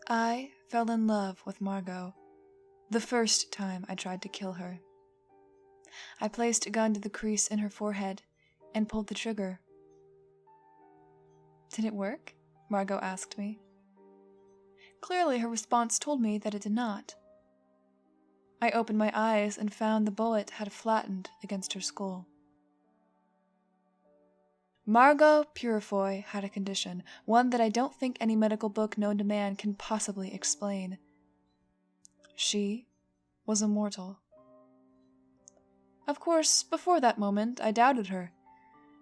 I fell in love with Margo the first time I tried to kill her. I placed a gun to the crease in her forehead and pulled the trigger. Did it work? Margo asked me. Clearly, her response told me that it did not. I opened my eyes and found the bullet had flattened against her skull. Margo Purifoy had a condition, one that I don't think any medical book known to man can possibly explain. She was immortal. Of course, before that moment, I doubted her.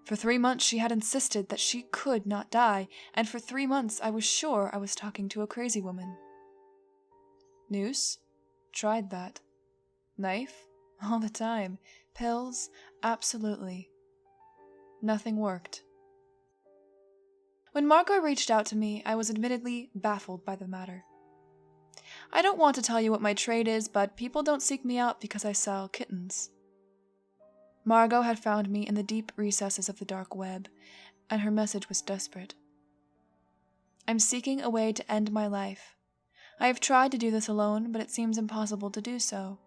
For 3 months she had insisted that she could not die, and for 3 months I was sure I was talking to a crazy woman. Noose? Tried that. Knife? All the time. Pills? Absolutely. Nothing worked. When Margo reached out to me, I was admittedly baffled by the matter. I don't want to tell you what my trade is, but people don't seek me out because I sell kittens. Margo had found me in the deep recesses of the dark web, and her message was desperate. I'm seeking a way to end my life. I have tried to do this alone, but it seems impossible to do so.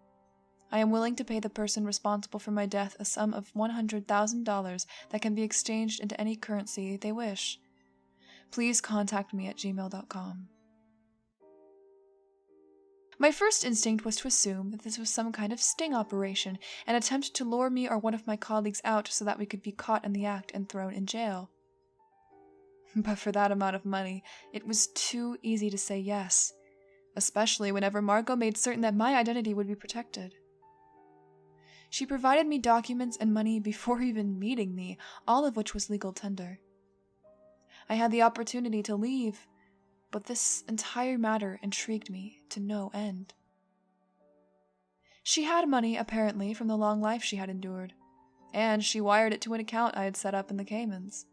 I am willing to pay the person responsible for my death a sum of $100,000 that can be exchanged into any currency they wish. Please contact me at gmail.com. My first instinct was to assume that this was some kind of sting operation, an attempt to lure me or one of my colleagues out so that we could be caught in the act and thrown in jail. But for that amount of money, it was too easy to say yes, especially whenever Margo made certain that my identity would be protected. She provided me documents and money before even meeting me, all of which was legal tender. I had the opportunity to leave, but this entire matter intrigued me to no end. She had money, apparently, from the long life she had endured, and she wired it to an account I had set up in the Caymans.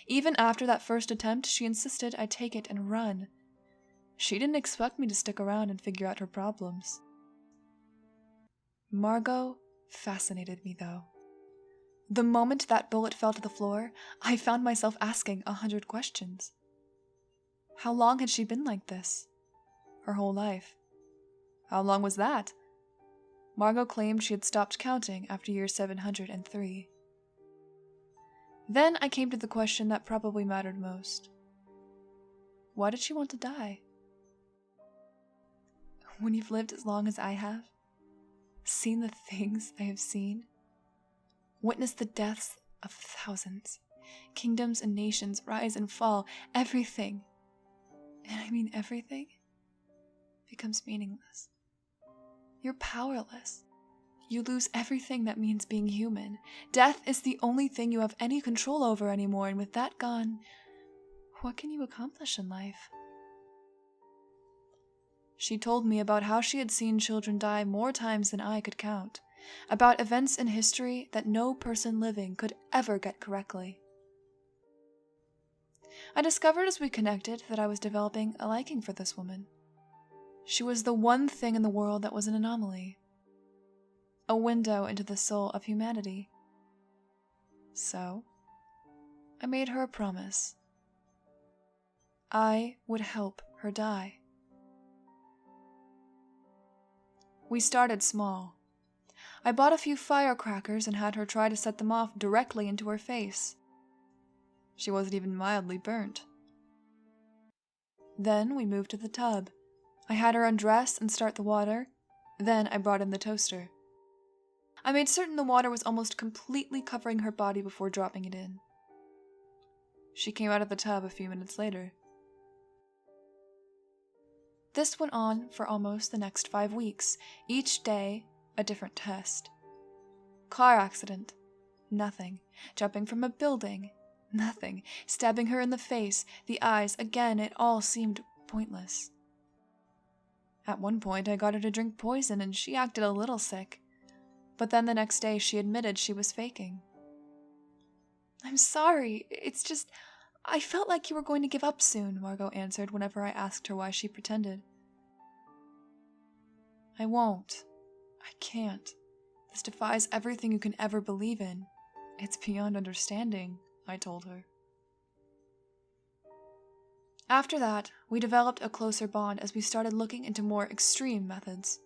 Even after that first attempt, she insisted I take it and run. She didn't expect me to stick around and figure out her problems. Margo fascinated me, though. The moment that bullet fell to the floor, I found myself asking 100 questions. How long had she been like this? Her whole life. How long was that? Margo claimed she had stopped counting after year 703. Then I came to the question that probably mattered most. Why did she want to die? When you've lived as long as I have, seen the things I have seen, witnessed the deaths of thousands, kingdoms and nations rise and fall, everything, and I mean everything, becomes meaningless. You're powerless. You lose everything that means being human. Death is the only thing you have any control over anymore, and with that gone, what can you accomplish in life? She told me about how she had seen children die more times than I could count, about events in history that no person living could ever get correctly. I discovered as we connected that I was developing a liking for this woman. She was the one thing in the world that was an anomaly, a window into the soul of humanity. So, I made her a promise. I would help her die. We started small. I bought a few firecrackers and had her try to set them off directly into her face. She wasn't even mildly burnt. Then we moved to the tub. I had her undress and start the water. Then I brought in the toaster. I made certain the water was almost completely covering her body before dropping it in. She came out of the tub a few minutes later. This went on for almost the next 5 weeks, each day a different test. Car accident, nothing. Jumping from a building, nothing. Stabbing her in the face, the eyes, again, it all seemed pointless. At one point, I got her to drink poison and she acted a little sick. But then the next day, she admitted she was faking. "I'm sorry, it's just, I felt like you were going to give up soon," Margo answered whenever I asked her why she pretended. "I won't. I can't. This defies everything you can ever believe in. It's beyond understanding," I told her. After that, we developed a closer bond as we started looking into more extreme methods.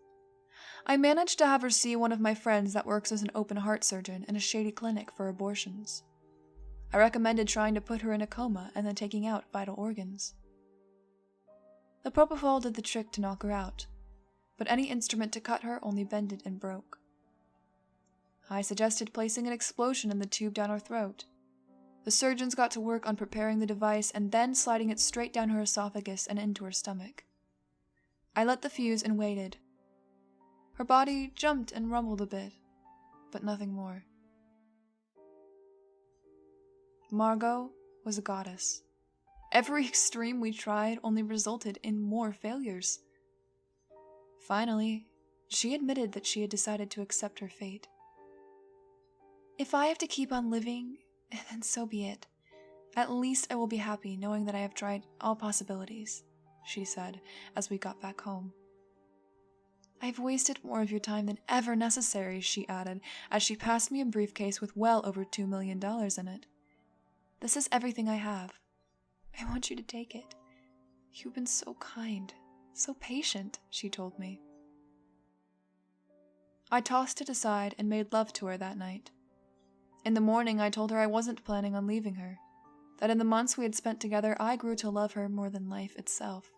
I managed to have her see one of my friends that works as an open heart surgeon in a shady clinic for abortions. I recommended trying to put her in a coma and then taking out vital organs. The propofol did the trick to knock her out, but any instrument to cut her only bended and broke. I suggested placing an explosion in the tube down her throat. The surgeons got to work on preparing the device and then sliding it straight down her esophagus and into her stomach. I lit the fuse and waited. Her body jumped and rumbled a bit, but nothing more. Margo was a goddess. Every extreme we tried only resulted in more failures. Finally, she admitted that she had decided to accept her fate. If I have to keep on living, then so be it. At least I will be happy knowing that I have tried all possibilities, she said as we got back home. I've wasted more of your time than ever necessary, she added as she passed me a briefcase with well over $2 million in it. This is everything I have. I want you to take it. You've been so kind, so patient, she told me. I tossed it aside and made love to her that night. In the morning, I told her I wasn't planning on leaving her, that in the months we had spent together, I grew to love her more than life itself.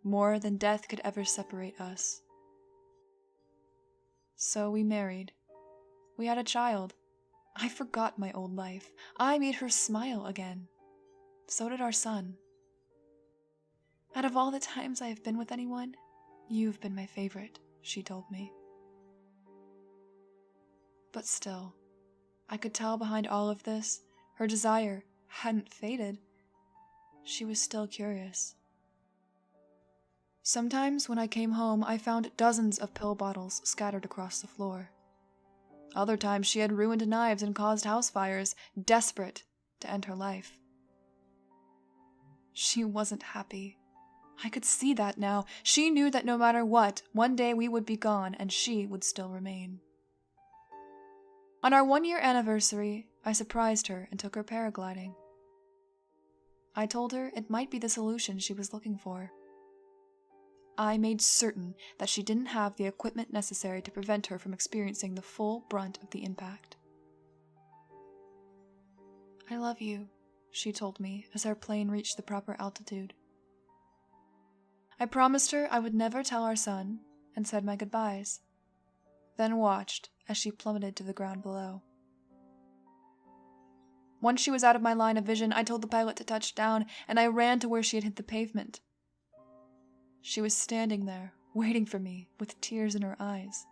More than death could ever separate us. So we married. We had a child. I forgot my old life. I made her smile again. So did our son. Out of all the times I have been with anyone, you've been my favorite, she told me. But still, I could tell behind all of this, her desire hadn't faded. She was still curious. Sometimes when I came home, I found dozens of pill bottles scattered across the floor. Other times she had ruined knives and caused house fires, desperate to end her life. She wasn't happy. I could see that now. She knew that no matter what, one day we would be gone and she would still remain. On our 1-year anniversary, I surprised her and took her paragliding. I told her it might be the solution she was looking for. I made certain that she didn't have the equipment necessary to prevent her from experiencing the full brunt of the impact. I love you, she told me as our plane reached the proper altitude. I promised her I would never tell our son and said my goodbyes, then watched as she plummeted to the ground below. Once she was out of my line of vision, I told the pilot to touch down, and I ran to where she had hit the pavement. She was standing there, waiting for me, with tears in her eyes.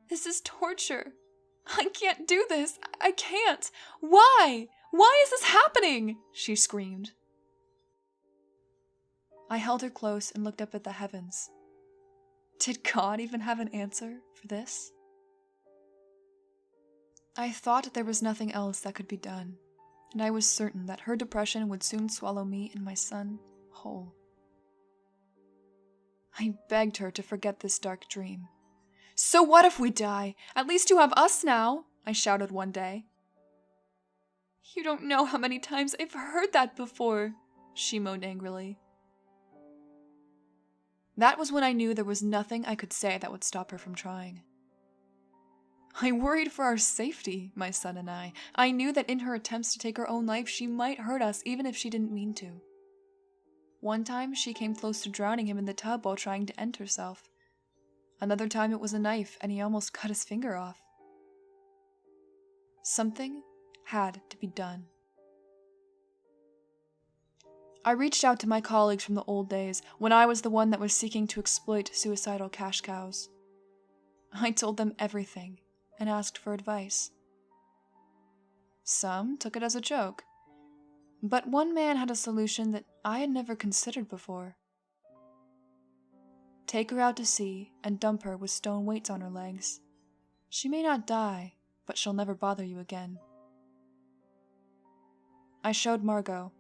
This is torture. I can't do this. I can't. Why? Why is this happening? She screamed. I held her close and looked up at the heavens. Did God even have an answer for this? I thought there was nothing else that could be done, and I was certain that her depression would soon swallow me and my son whole. I begged her to forget this dark dream. So what if we die? At least you have us now, I shouted one day. You don't know how many times I've heard that before, she moaned angrily. That was when I knew there was nothing I could say that would stop her from trying. I worried for our safety, my son and I. I knew that in her attempts to take her own life, she might hurt us even if she didn't mean to. One time, she came close to drowning him in the tub while trying to end herself. Another time, it was a knife, and he almost cut his finger off. Something had to be done. I reached out to my colleagues from the old days, when I was the one that was seeking to exploit suicidal cash cows. I told them everything, and asked for advice. Some took it as a joke, but one man had a solution that I had never considered before. Take her out to sea and dump her with stone weights on her legs. She may not die, but she'll never bother you again. I showed Margo.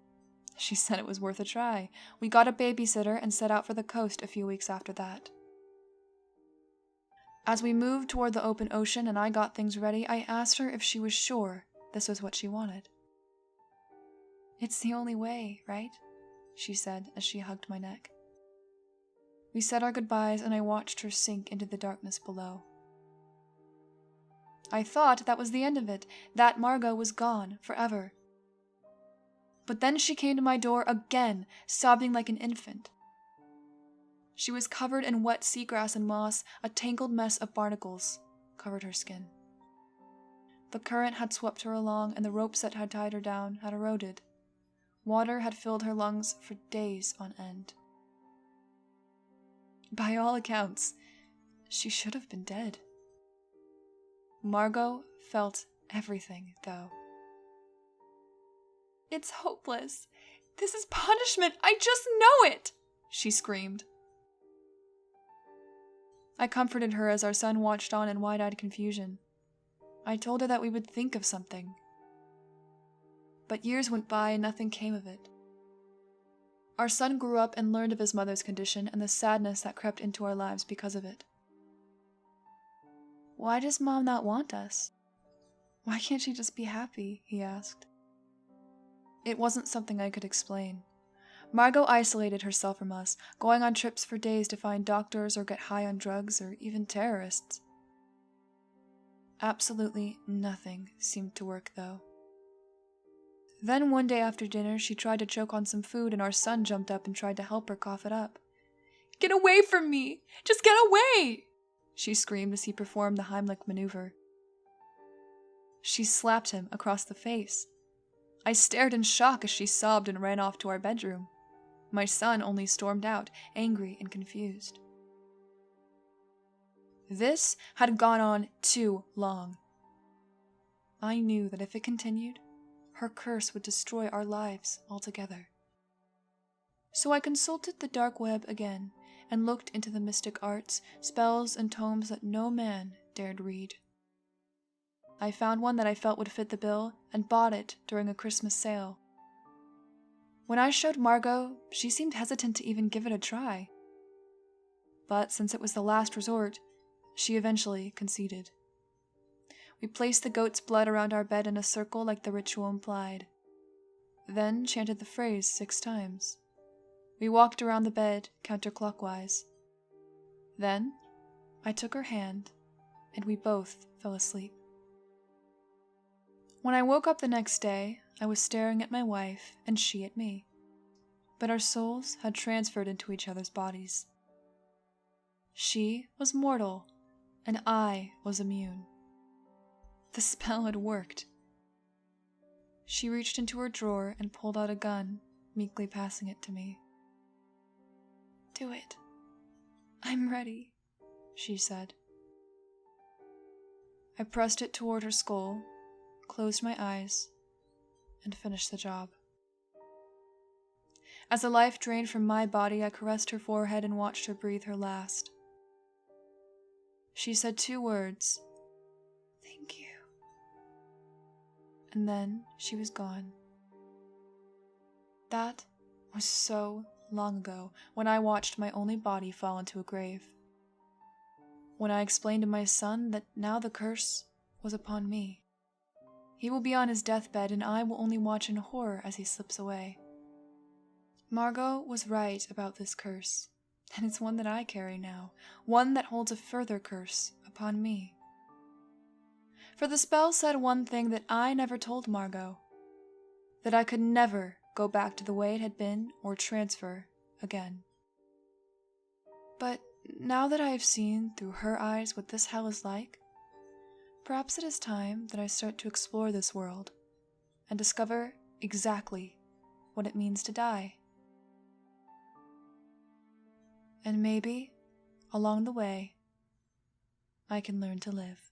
She said it was worth a try. We got a babysitter and set out for the coast a few weeks after that. As we moved toward the open ocean and I got things ready, I asked her if she was sure this was what she wanted. It's the only way, right? She said as she hugged my neck. We said our goodbyes and I watched her sink into the darkness below. I thought that was the end of it, that Margo was gone forever. But then she came to my door again, sobbing like an infant. She was covered in wet seagrass and moss, a tangled mess of barnacles covered her skin. The current had swept her along and the ropes that had tied her down had eroded. Water had filled her lungs for days on end. By all accounts, she should have been dead. Margo felt everything, though. It's hopeless. This is punishment. I just know it, she screamed. I comforted her as our son watched on in wide-eyed confusion. I told her that we would think of something. But years went by and nothing came of it. Our son grew up and learned of his mother's condition and the sadness that crept into our lives because of it. Why does Mom not want us? Why can't she just be happy? He asked. It wasn't something I could explain. Margo isolated herself from us, going on trips for days to find doctors or get high on drugs or even terrorists. Absolutely nothing seemed to work, though. Then one day after dinner, she tried to choke on some food and our son jumped up and tried to help her cough it up. Get away from me! Just get away! She screamed as he performed the Heimlich maneuver. She slapped him across the face. I stared in shock as she sobbed and ran off to our bedroom. My son only stormed out, angry and confused. This had gone on too long. I knew that if it continued, her curse would destroy our lives altogether. So I consulted the dark web again and looked into the mystic arts, spells, and tomes that no man dared read. I found one that I felt would fit the bill and bought it during a Christmas sale. When I showed Margo, she seemed hesitant to even give it a try. But since it was the last resort, she eventually conceded. We placed the goat's blood around our bed in a circle like the ritual implied, then chanted the phrase 6 times. We walked around the bed counterclockwise. Then I took her hand, and we both fell asleep. When I woke up the next day, I was staring at my wife and she at me. But our souls had transferred into each other's bodies. She was mortal, and I was immune. The spell had worked. She reached into her drawer and pulled out a gun, meekly passing it to me. Do it. I'm ready, she said. I pressed it toward her skull, closed my eyes, and finished the job. As the life drained from my body, I caressed her forehead and watched her breathe her last. She said 2 words, "Thank you." And then she was gone. That was so long ago, when I watched my only body fall into a grave. When I explained to my son that now the curse was upon me. He will be on his deathbed and I will only watch in horror as he slips away. Margo was right about this curse, and it's one that I carry now, one that holds a further curse upon me. For the spell said one thing that I never told Margo, that I could never go back to the way it had been or transfer again. But now that I have seen through her eyes what this hell is like, perhaps it is time that I start to explore this world and discover exactly what it means to die. And maybe, along the way, I can learn to live.